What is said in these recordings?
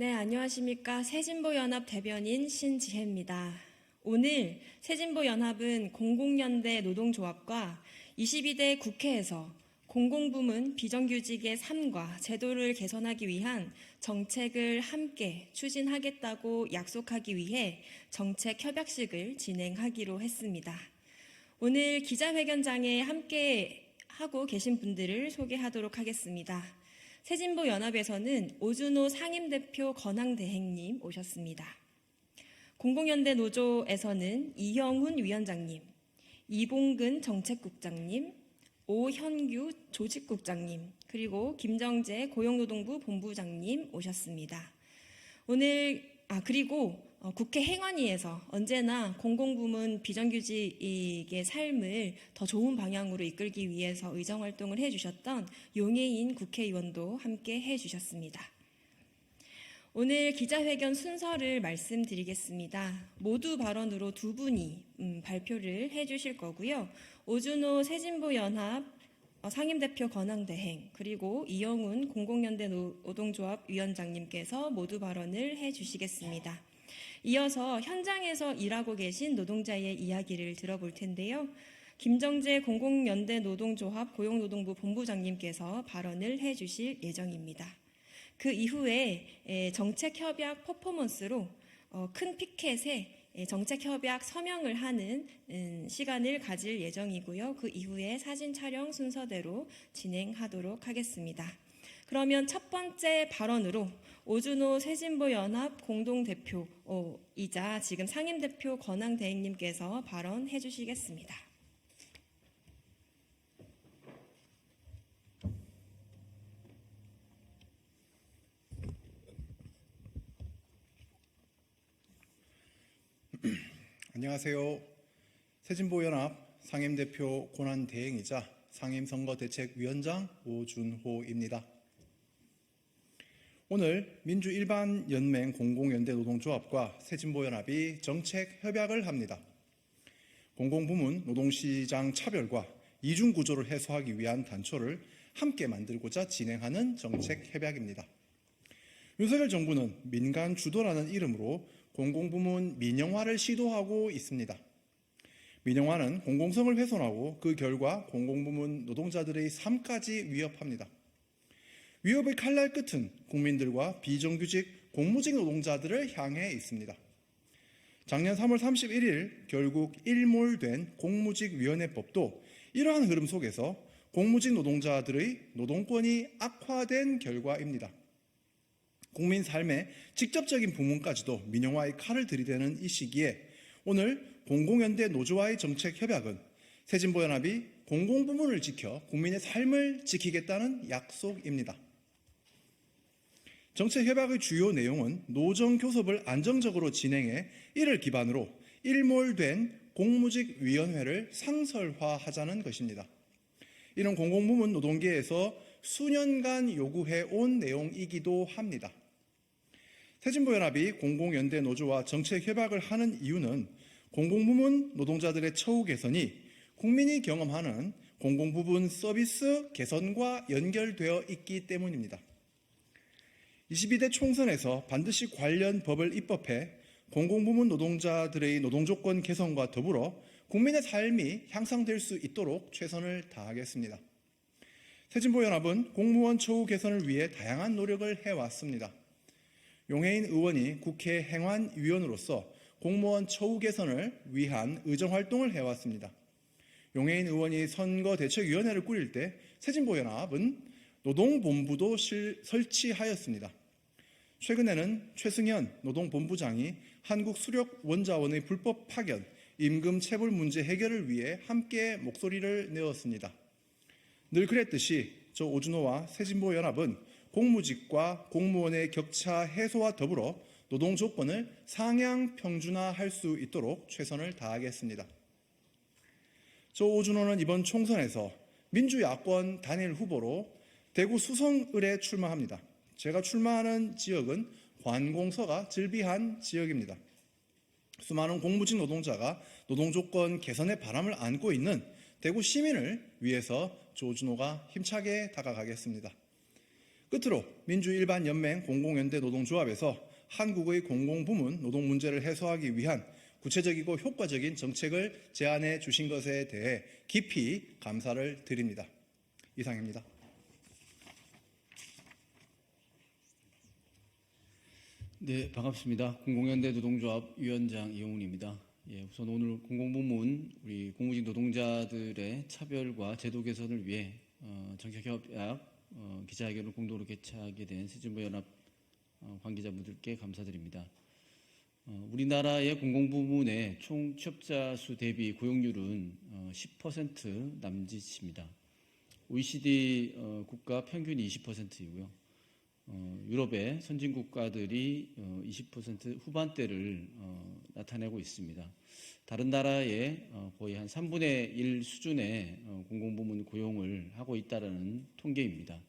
네, 안녕하십니까. 새진보연합 대변인 신지혜입니다. 오늘 새진보연합은 공공연대 노동조합과 22대 국회에서 공공부문 비정규직의 삶과 제도를 개선하기 위한 정책을 함께 추진하겠다고 약속하기 위해 정책 협약식을 진행하기로 했습니다. 오늘 기자회견장에 함께 하고 계신 분들을 소개하도록 하겠습니다. 새진보연합에서는 오준호 상임대표 권항대행님 오셨습니다. 공공연대 노조에서는 이형훈 위원장님, 이봉근 정책국장님, 오현규 조직국장님, 그리고 김정재 고용노동부 본부장님 오셨습니다. 그리고 국회 행안위에서 언제나 공공부문 비정규직의 삶을 더 좋은 방향으로 이끌기 위해서 의정활동을 해주셨던 용해인 국회의원도 함께 해주셨습니다. 오늘 기자회견 순서를 말씀드리겠습니다. 모두 발언으로 두 분이 발표를 해주실 거고요. 오준호 새진보연합 상임대표 권항대행, 그리고 이영훈 공공연대 노동조합 위원장님께서 모두 발언을 해주시겠습니다. 이어서 현장에서 일하고 계신 노동자의 이야기를 들어볼 텐데요. 김정재 공공연대 노동조합 고용노동부 본부장님께서 발언을 해주실 예정입니다. 그 이후에 정책협약 퍼포먼스로 큰 피켓에 정책협약 서명을 하는 시간을 가질 예정이고요. 그 이후에 사진 촬영 순서대로 진행하도록 하겠습니다. 그러면 첫 번째 발언으로 오준호 새진보연합 공동대표이자 지금 상임대표 권항대행님께서 발언해 주시겠습니다. 안녕하세요. 새진보연합 상임대표 권한대행이자 상임선거대책위원장 오준호입니다. 오늘 민주일반연맹 공공연대 노동조합과 새진보연합이 정책협약을 합니다. 공공부문 노동시장 차별과 이중구조를 해소하기 위한 단초를 함께 만들고자 진행하는 정책협약입니다. 윤석열 정부는 민간 주도라는 이름으로 공공부문 민영화를 시도하고 있습니다. 민영화는 공공성을 훼손하고 그 결과 공공부문 노동자들의 삶까지 위협합니다. 위협의 칼날 끝은 국민들과 비정규직 공무직 노동자들을 향해 있습니다. 작년 3월 31일 결국 일몰된 공무직위원회법도 이러한 흐름 속에서 공무직 노동자들의 노동권이 악화된 결과입니다. 국민 삶의 직접적인 부문까지도 민영화의 칼을 들이대는 이 시기에 오늘 공공연대 노조와의 정책협약은 새진보연합이 공공부문을 지켜 국민의 삶을 지키겠다는 약속입니다. 정책협약의 주요 내용은 노정교섭을 안정적으로 진행해 이를 기반으로 일몰된 공무직위원회를 상설화하자는 것입니다. 이는 공공부문 노동계에서 수년간 요구해온 내용이기도 합니다. 새진보연합이 공공연대 노조와 정책협약을 하는 이유는 공공부문 노동자들의 처우 개선이 국민이 경험하는 공공부문 서비스 개선과 연결되어 있기 때문입니다. 22대 총선에서 반드시 관련 법을 입법해 공공부문 노동자들의 노동조건 개선과 더불어 국민의 삶이 향상될 수 있도록 최선을 다하겠습니다. 새진보연합은 공무원 처우 개선을 위해 다양한 노력을 해왔습니다. 용해인 의원이 국회 행안위원으로서 공무원 처우 개선을 위한 의정활동을 해왔습니다. 용해인 의원이 선거대책위원회를 꾸릴 때 새진보연합은 노동본부도 설치하였습니다. 최근에는 최승현 노동본부장이 한국수력원자원의 불법 파견, 임금 체불 문제 해결을 위해 함께 목소리를 내었습니다. 늘 그랬듯이 저 오준호와 새진보연합은 공무직과 공무원의 격차 해소와 더불어 노동 조건을 상향 평준화할 수 있도록 최선을 다하겠습니다. 저 오준호는 이번 총선에서 민주야권 단일 후보로 대구 수성을에 출마합니다. 제가 출마하는 지역은 관공서가 즐비한 지역입니다. 수많은 공무직 노동자가 노동조건 개선의 바람을 안고 있는 대구 시민을 위해서 조 오준호가 힘차게 다가가겠습니다. 끝으로 민주일반연맹 공공연대 노동조합에서 한국의 공공부문 노동 문제를 해소하기 위한 구체적이고 효과적인 정책을 제안해 주신 것에 대해 깊이 감사를 드립니다. 이상입니다. 네, 반갑습니다. 공공연대 노동조합 위원장 이용훈입니다. 우선 오늘 공공부문 우리 공무직 노동자들의 차별과 제도 개선을 위해 정책협약 기자회견을 공동으로 개최하게 된 세진보 연합 관계자분들께 감사드립니다. 우리나라의 공공부문의 총 취업자 수 대비 고용률은 10% 남짓입니다. OECD 국가 평균이 20%이고요. 유럽의 선진 국가들이 20% 후반대를 나타내고 있습니다. 다른 나라의 거의 한 3분의 1 수준의 공공부문 고용을 하고 있다는 통계입니다.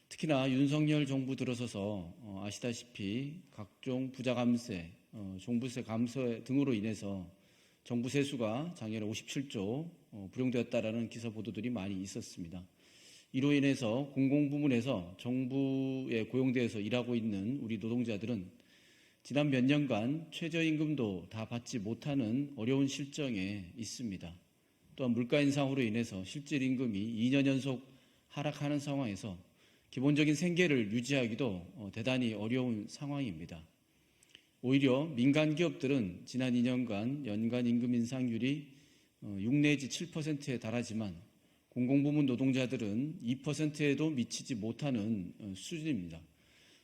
특히나 윤석열 정부 들어서서 아시다시피 각종 부자 감세, 종부세 감소 등으로 인해서 정부 세수가 작년에 57조 불용되었다라는 기사 보도들이 많이 있었습니다. 이로 인해서 공공부문에서 정부에 고용되어서 일하고 있는 우리 노동자들은 지난 몇 년간 최저임금도 다 받지 못하는 어려운 실정에 있습니다. 또한 물가 인상으로 인해서 실질 임금이 2년 연속 하락하는 상황에서 기본적인 생계를 유지하기도 대단히 어려운 상황입니다. 오히려 민간 기업들은 지난 2년간 연간 임금 인상률이 6 내지 7%에 달하지만 공공부문 노동자들은 2%에도 미치지 못하는 수준입니다.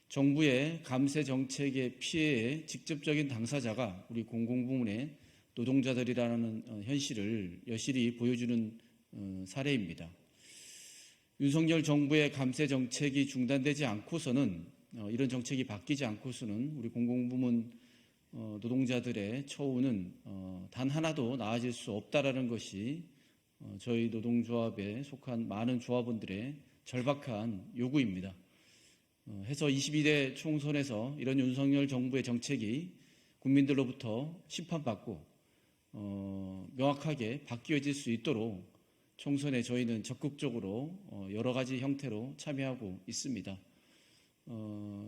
정부의 감세 정책의 피해의 직접적인 당사자가 우리 공공부문의 노동자들이라는 현실을 여실히 보여주는 사례입니다. 윤석열 정부의 감세 정책이 중단되지 않고서는 이런 정책이 바뀌지 않고서는 우리 공공부문 노동자들의 처우는 단 하나도 나아질 수 없다라는 것이 저희 노동조합에 속한 많은 조합원들의 절박한 요구입니다. 해서 22대 총선에서 이런 윤석열 정부의 정책이 국민들로부터 심판받고 명확하게 바뀌어질 수 있도록 총선에 저희는 적극적으로 여러 가지 형태로 참여하고 있습니다.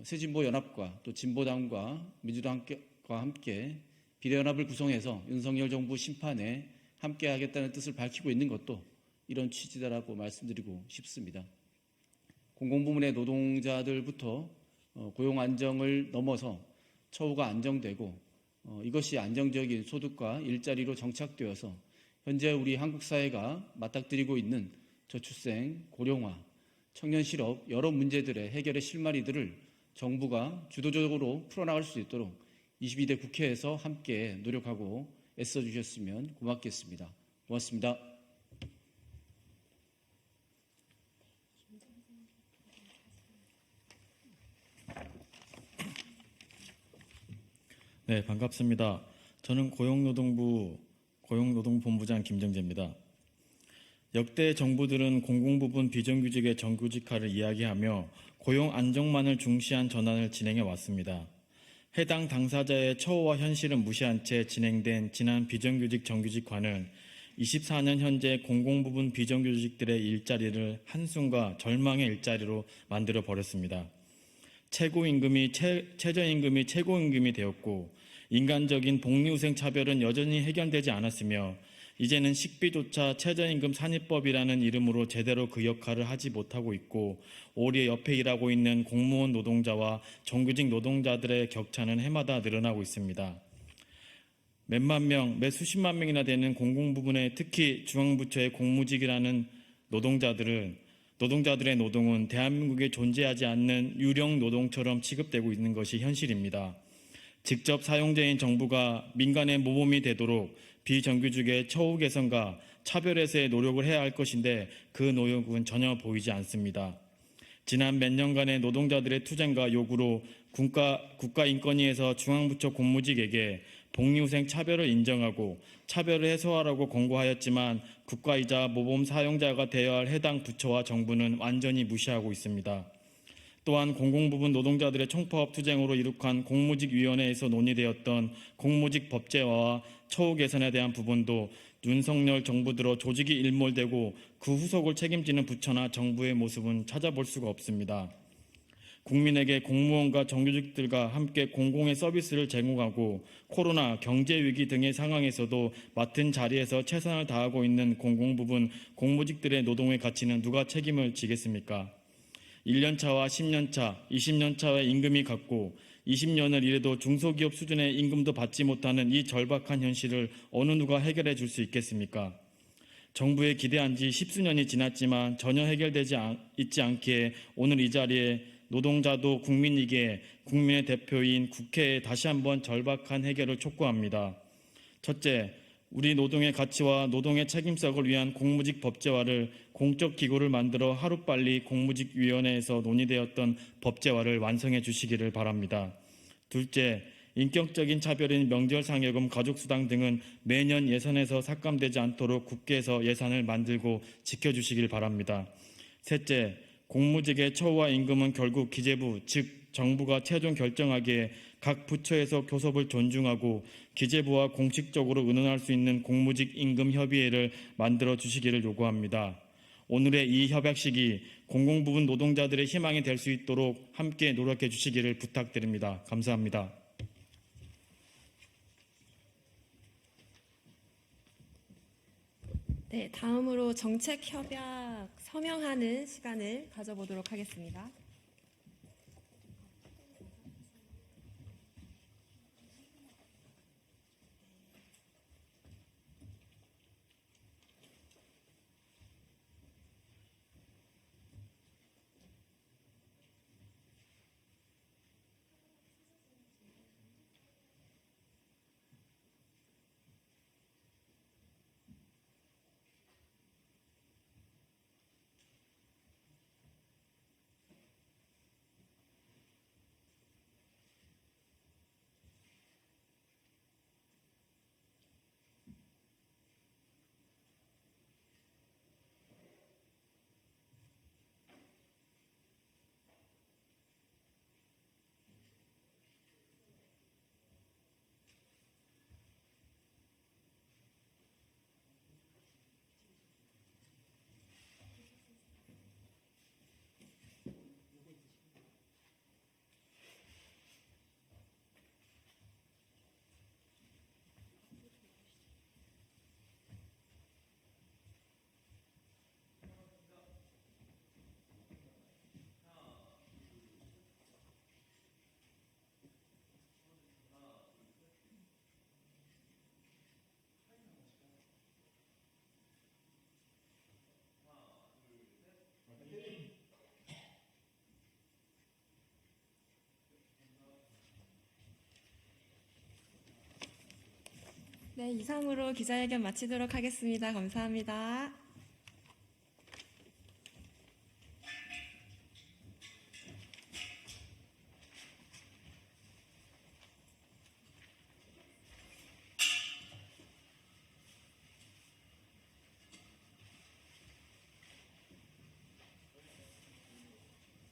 새진보 연합과 또 진보당과 민주당과 함께 비례연합을 구성해서 윤석열 정부 심판에 함께하겠다는 뜻을 밝히고 있는 것도 이런 취지다라고 말씀드리고 싶습니다. 공공부문의 노동자들부터 고용 안정을 넘어서 처우가 안정되고 이것이 안정적인 소득과 일자리로 정착되어서 현재 우리 한국 사회가 맞닥뜨리고 있는 저출생, 고령화, 청년 실업 여러 문제들의 해결의 실마리들을 정부가 주도적으로 풀어나갈 수 있도록 22대 국회에서 함께 노력하고 애써주셨으면 고맙겠습니다. 고맙습니다. 네, 반갑습니다. 저는 고용노동본부장 김정재입니다. 역대 정부들은 공공부문 비정규직의 정규직화를 이야기하며 고용 안정만을 중시한 전환을 진행해 왔습니다. 해당 당사자의 처우와 현실은 무시한 채 진행된 지난 비정규직 정규직화는 24년 현재 공공부문 비정규직들의 일자리를 한숨과 절망의 일자리로 만들어 버렸습니다. 최저임금이 최고임금이 되었고 인간적인 복리후생 차별은 여전히 해결되지 않았으며 이제는 식비조차 최저임금 산입법이라는 이름으로 제대로 그 역할을 하지 못하고 있고 오히려 옆에 일하고 있는 공무원 노동자와 정규직 노동자들의 격차는 해마다 늘어나고 있습니다. 몇만 명, 몇 수십만 명이나 되는 공공부문의 특히 중앙부처의 공무직이라는 노동자들의 노동은 대한민국에 존재하지 않는 유령 노동처럼 취급되고 있는 것이 현실입니다. 직접 사용자인 정부가 민간의 모범이 되도록 비정규직의 처우 개선과 차별 해소에 노력을 해야 할 것인데 그 노력은 전혀 보이지 않습니다. 지난 몇 년간의 노동자들의 투쟁과 요구로 국가인권위에서 중앙부처 공무직에게 복리후생 차별을 인정하고 차별을 해소하라고 권고하였지만 국가이자 모범 사용자가 되어야 할 해당 부처와 정부는 완전히 무시하고 있습니다. 또한 공공부문 노동자들의 총파업 투쟁으로 이룩한 공무직위원회에서 논의되었던 공무직 법제화와 처우 개선에 대한 부분도 윤석열 정부 들어 조직이 일몰되고 그 후속을 책임지는 부처나 정부의 모습은 찾아볼 수가 없습니다. 국민에게 공무원과 정규직들과 함께 공공의 서비스를 제공하고 코로나, 경제위기 등의 상황에서도 맡은 자리에서 최선을 다하고 있는 공공부문 공무직들의 노동의 가치는 누가 책임을 지겠습니까? 1년차와 10년차, 20년차의 임금이 같고 20년을 일해도 중소기업 수준의 임금도 받지 못하는 이 절박한 현실을 어느 누가 해결해 줄 수 있겠습니까? 정부에 기대한 지 10수년이 지났지만 전혀 해결되지 있지 않기에 오늘 이 자리에 노동자도 국민이기에 국민의 대표인 국회에 다시 한번 절박한 해결을 촉구합니다. 첫째, 우리 노동의 가치와 노동의 책임성을 위한 공무직 법제화를 공적 기구를 만들어 하루빨리 공무직위원회에서 논의되었던 법제화를 완성해 주시기를 바랍니다. 둘째, 인격적인 차별인 명절상여금, 가족수당 등은 매년 예산에서 삭감되지 않도록 국회에서 예산을 만들고 지켜주시길 바랍니다. 셋째, 공무직의 처우와 임금은 결국 기재부, 즉 정부가 최종 결정하기에 각 부처에서 교섭을 존중하고 기재부와 공식적으로 의논할 수 있는 공무직 임금 협의회를 만들어 주시기를 요구합니다. 오늘의 이 협약식이 공공부문 노동자들의 희망이 될 수 있도록 함께 노력해 주시기를 부탁드립니다. 감사합니다. 네, 다음으로 정책 협약 서명하는 시간을 가져보도록 하겠습니다. 네, 이상으로 기자회견 마치도록 하겠습니다. 감사합니다.